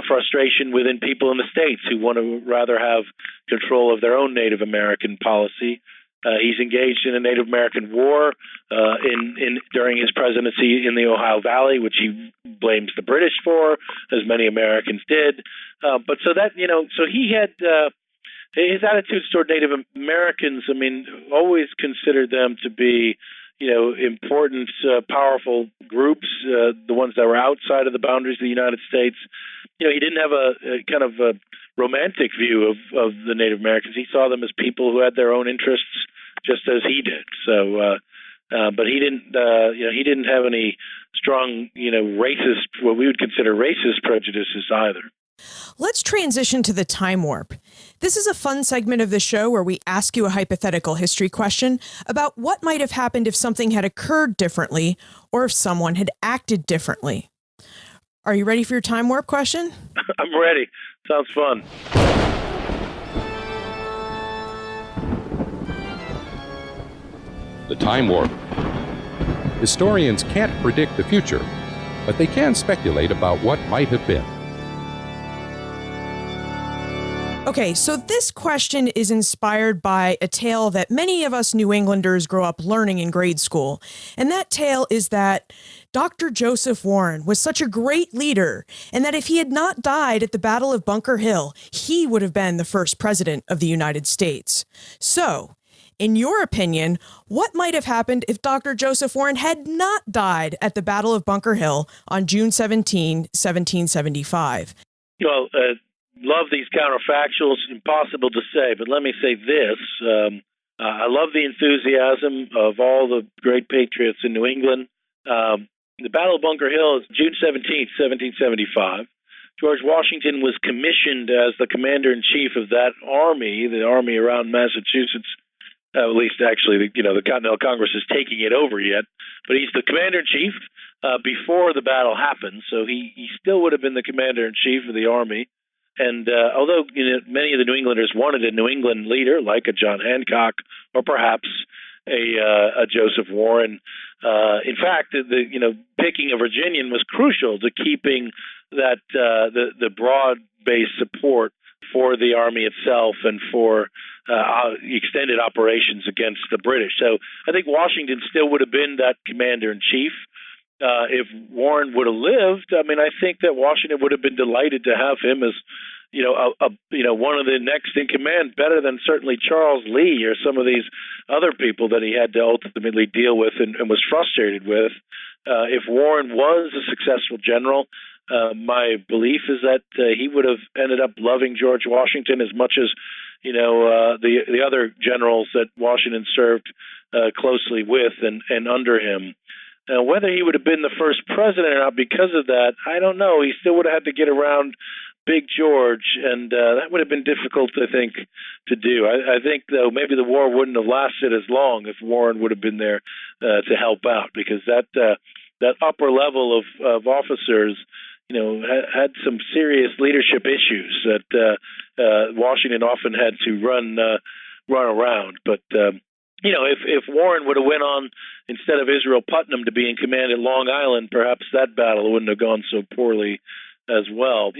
frustration within people in the states who want to rather have control of their own Native American policy. He's engaged in a Native American war during his presidency in the Ohio Valley, which he blames the British for, as many Americans did. But so he had his attitudes toward Native Americans. I mean, always considered them to be, important, powerful groups, the ones that were outside of the boundaries of the United States. He didn't have a kind of a romantic view of the Native Americans. He saw them as people who had their own interests, just as he did. So, but he didn't, he didn't have any strong, racist, what we would consider racist prejudices either. Let's transition to the time warp. This is a fun segment of the show where we ask you a hypothetical history question about what might have happened if something had occurred differently or if someone had acted differently. Are you ready for your time warp question? I'm ready. Sounds fun. The time warp. Historians can't predict the future, but they can speculate about what might have been. Okay, so this question is inspired by a tale that many of us New Englanders grow up learning in grade school. And that tale is that Dr. Joseph Warren was such a great leader, and that if he had not died at the Battle of Bunker Hill, he would have been the first president of the United States. So, in your opinion, what might have happened if Dr. Joseph Warren had not died at the Battle of Bunker Hill on June 17, 1775? Well, love these counterfactuals. Impossible to say, but let me say this. I love the enthusiasm of all the great patriots in New England. The Battle of Bunker Hill is June 17th, 1775. George Washington was commissioned as the commander-in-chief of that army, the army around Massachusetts. At least, actually, the Continental Congress is taking it over yet. But he's the commander-in-chief before the battle happened, so he still would have been the commander-in-chief of the army. And although many of the New Englanders wanted a New England leader like a John Hancock or perhaps a Joseph Warren, in fact, picking a Virginian was crucial to keeping that the broad-based support for the Army itself and for extended operations against the British. So I think Washington still would have been that commander-in-chief. If Warren would have lived, I mean, I think that Washington would have been delighted to have him as, one of the next in command, better than certainly Charles Lee or some of these other people that he had to ultimately deal with and was frustrated with. If Warren was a successful general, my belief is that he would have ended up loving George Washington as much as the other generals that Washington served closely with and under him. Now, whether he would have been the first president or not because of that, I don't know. He still would have had to get around Big George, and that would have been difficult, I think, to do. I think, though, maybe the war wouldn't have lasted as long if Warren would have been there to help out, because that upper level of officers, had some serious leadership issues that Washington often had to run around. But if Warren would have went on instead of Israel Putnam to be in command at Long Island, perhaps that battle wouldn't have gone so poorly as well.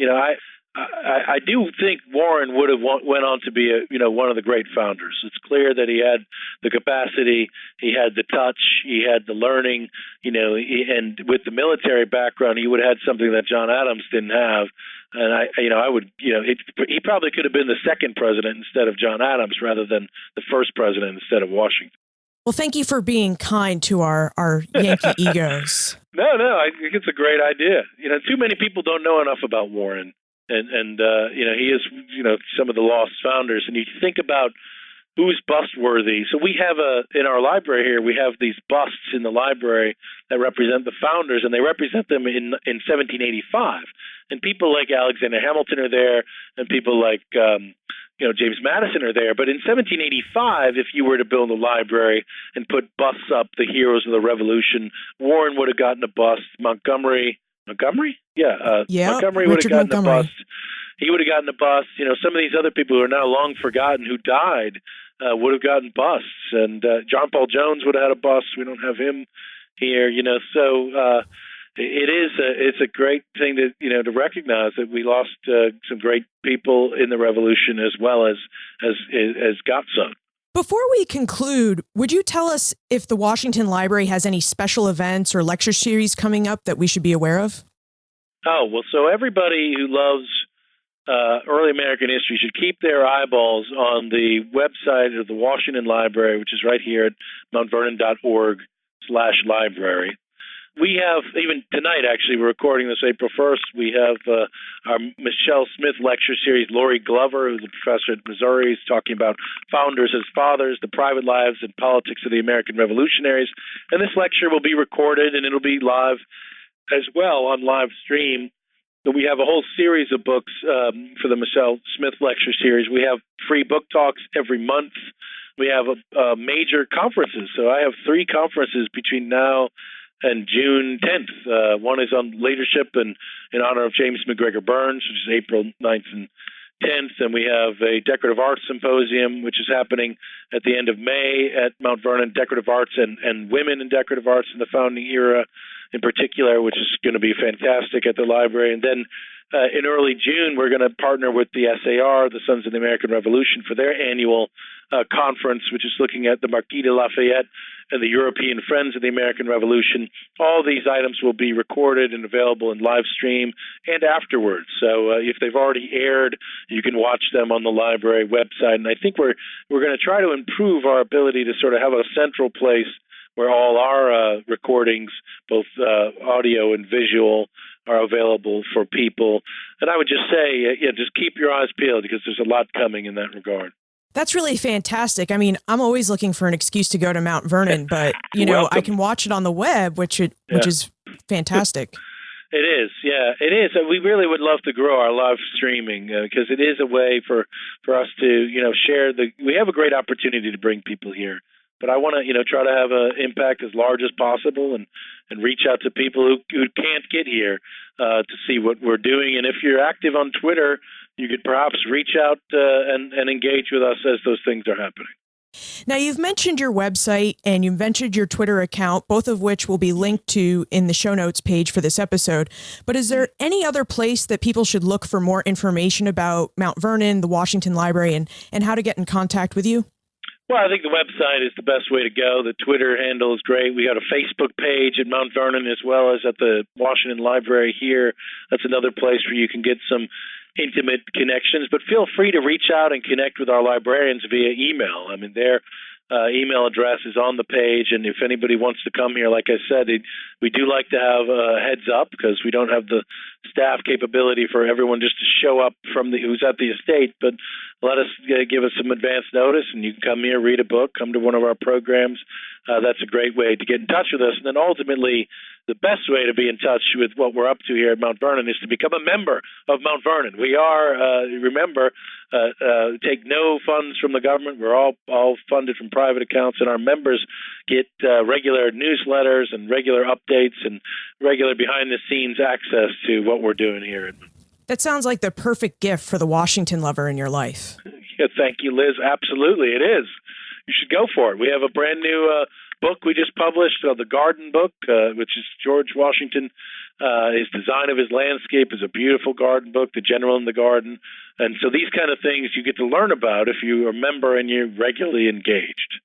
I do think Warren would have went on to be one of the great founders. It's clear that he had the capacity, he had the touch, he had the learning, and with the military background, he would have had something that John Adams didn't have. And he probably could have been the second president instead of John Adams rather than the first president instead of Washington. Well, thank you for being kind to our Yankee egos. No, I think it's a great idea. Too many people don't know enough about Warren. And he is, some of the lost founders. And you think about who's bust worthy. So we have in our library here, we have these busts in the library that represent the founders, and they represent them in 1785. And people like Alexander Hamilton are there, and people like James Madison are there. But in 1785, if you were to build a library and put busts up, the heroes of the Revolution, Warren would have gotten a bust. Montgomery? Yeah, Montgomery would have gotten a bust. He would have gotten a bust. Some of these other people who are now long forgotten who died would have gotten busts. And John Paul Jones would have had a bust. We don't have him here, So it's a great thing to recognize that we lost some great people in the Revolution as well as got some. Before we conclude, would you tell us if the Washington Library has any special events or lecture series coming up that we should be aware of? Oh, well, so everybody who loves early American history should keep their eyeballs on the website of the Washington Library, which is right here at mountvernon.org/library. We have, even tonight, actually, we're recording this April 1st, we have our Michelle Smith lecture series. Lori Glover, who's a professor at Missouri, is talking about founders as fathers, the private lives and politics of the American revolutionaries. And this lecture will be recorded, and it'll be live as well on live stream. So we have a whole series of books for the Michelle Smith lecture series. We have free book talks every month. We have major conferences. So I have 3 conferences between now and June 10th. One is on leadership in honor of James McGregor Burns, which is April 9th and 10th. And we have a decorative arts symposium, which is happening at the end of May at Mount Vernon, decorative arts and women in decorative arts in the founding era in particular, which is going to be fantastic at the library. And then in early June, we're going to partner with the SAR, the Sons of the American Revolution, for their annual conference, which is looking at the Marquis de Lafayette and the European Friends of the American Revolution. All these items will be recorded and available in live stream and afterwards. So if they've already aired, you can watch them on the library website. And I think we're going to try to improve our ability to sort of have a central place where all our recordings, both audio and visual, are available for people. And I would just say, just keep your eyes peeled because there's a lot coming in that regard. That's really fantastic. I mean, I'm always looking for an excuse to go to Mount Vernon, but, I can watch it on the web, which is fantastic. It is. Yeah, it is. We really would love to grow our live streaming because it is a way for us to, share we have a great opportunity to bring people here But I want to, try to have an impact as large as possible and reach out to people who can't get here to see what we're doing. And if you're active on Twitter, you could perhaps reach out and engage with us as those things are happening. Now, you've mentioned your website and you've mentioned your Twitter account, both of which will be linked to in the show notes page for this episode. But is there any other place that people should look for more information about Mount Vernon, the Washington Library, and how to get in contact with you? Well, I think the website is the best way to go. The Twitter handle is great. We got a Facebook page at Mount Vernon as well as at the Washington Library here. That's another place where you can get some intimate connections, but feel free to reach out and connect with our librarians via email. I mean, their email address is on the page, and if anybody wants to come here, like I said, we do like to have a heads up because we don't have the staff capability for everyone just to show up from who's at the estate, but let us give us some advance notice, and you can come here, read a book, come to one of our programs. That's a great way to get in touch with us. And then ultimately, the best way to be in touch with what we're up to here at Mount Vernon is to become a member of Mount Vernon. We are, remember, take no funds from the government. We're all funded from private accounts, and our members get regular newsletters and regular updates and regular behind-the-scenes access to what we're doing here. That sounds like the perfect gift for the Washington lover in your life. Yeah, thank you, Liz. Absolutely, it is. You should go for it. We have a brand new book we just published, the Garden Book, which is George Washington. His design of his landscape is a beautiful garden book, The General in the Garden. And so these kind of things you get to learn about if you're a member and you're regularly engaged.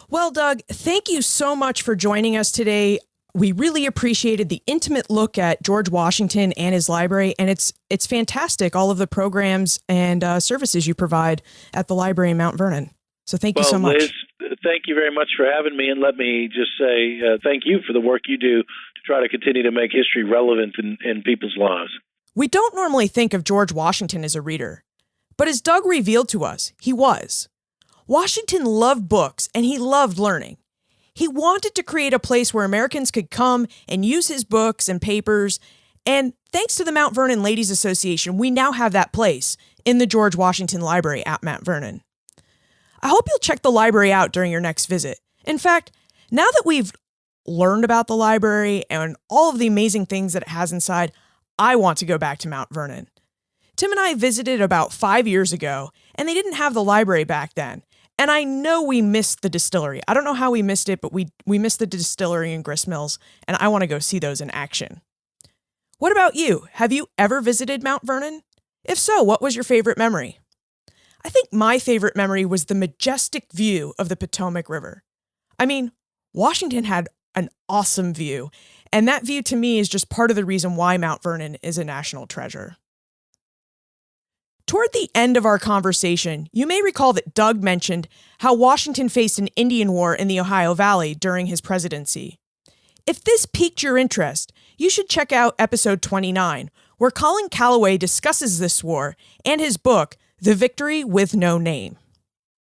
Well, Doug, thank you so much for joining us today. We really appreciated the intimate look at George Washington and his library, and it's fantastic, all of the programs and services you provide at the library in Mount Vernon. So thank you so much. Liz, thank you very much for having me, and let me just say thank you for the work you do to try to continue to make history relevant in people's lives. We don't normally think of George Washington as a reader, but as Doug revealed to us, he was. Washington loved books, and he loved learning. He wanted to create a place where Americans could come and use his books and papers, and thanks to the Mount Vernon Ladies Association, we now have that place in the George Washington Library at Mount Vernon. I hope you'll check the library out during your next visit. In fact, now that we've learned about the library and all of the amazing things that it has inside, I want to go back to Mount Vernon. Tim and I visited about 5 years ago, and they didn't have the library back then. And I know we missed the distillery. I don't know how we missed it, but we missed the distillery and grist mills, and I want to go see those in action. What about you? Have you ever visited Mount Vernon? If so, what was your favorite memory? I think my favorite memory was the majestic view of the Potomac River. I mean, Washington had an awesome view, and that view to me is just part of the reason why Mount Vernon is a national treasure. Toward the end of our conversation, you may recall that Doug mentioned how Washington faced an Indian war in the Ohio Valley during his presidency. If this piqued your interest, you should check out episode 29, where Colin Calloway discusses this war and his book, The Victory with No Name.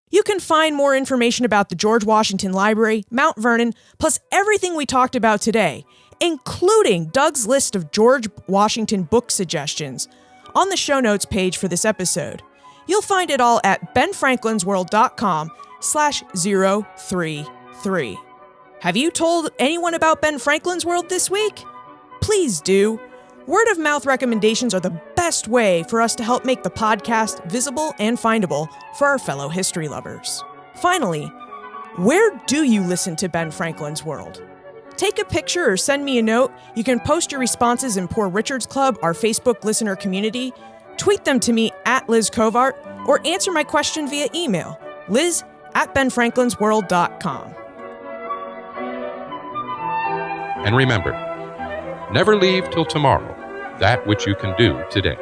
You can find more information about the George Washington Library, Mount Vernon, plus everything we talked about today, including Doug's list of George Washington book suggestions, on the show notes page for this episode. You'll find it all at benfranklinsworld.com/033. Have you told anyone about Ben Franklin's World this week? Please do. Word of mouth recommendations are the best way for us to help make the podcast visible and findable for our fellow history lovers. Finally, where do you listen to Ben Franklin's World? Take a picture or send me a note. You can post your responses in Poor Richard's Club, our Facebook listener community, tweet them to me at Liz Covart, or answer my question via email, liz@benfranklinsworld.com. And remember, never leave till tomorrow that which you can do today.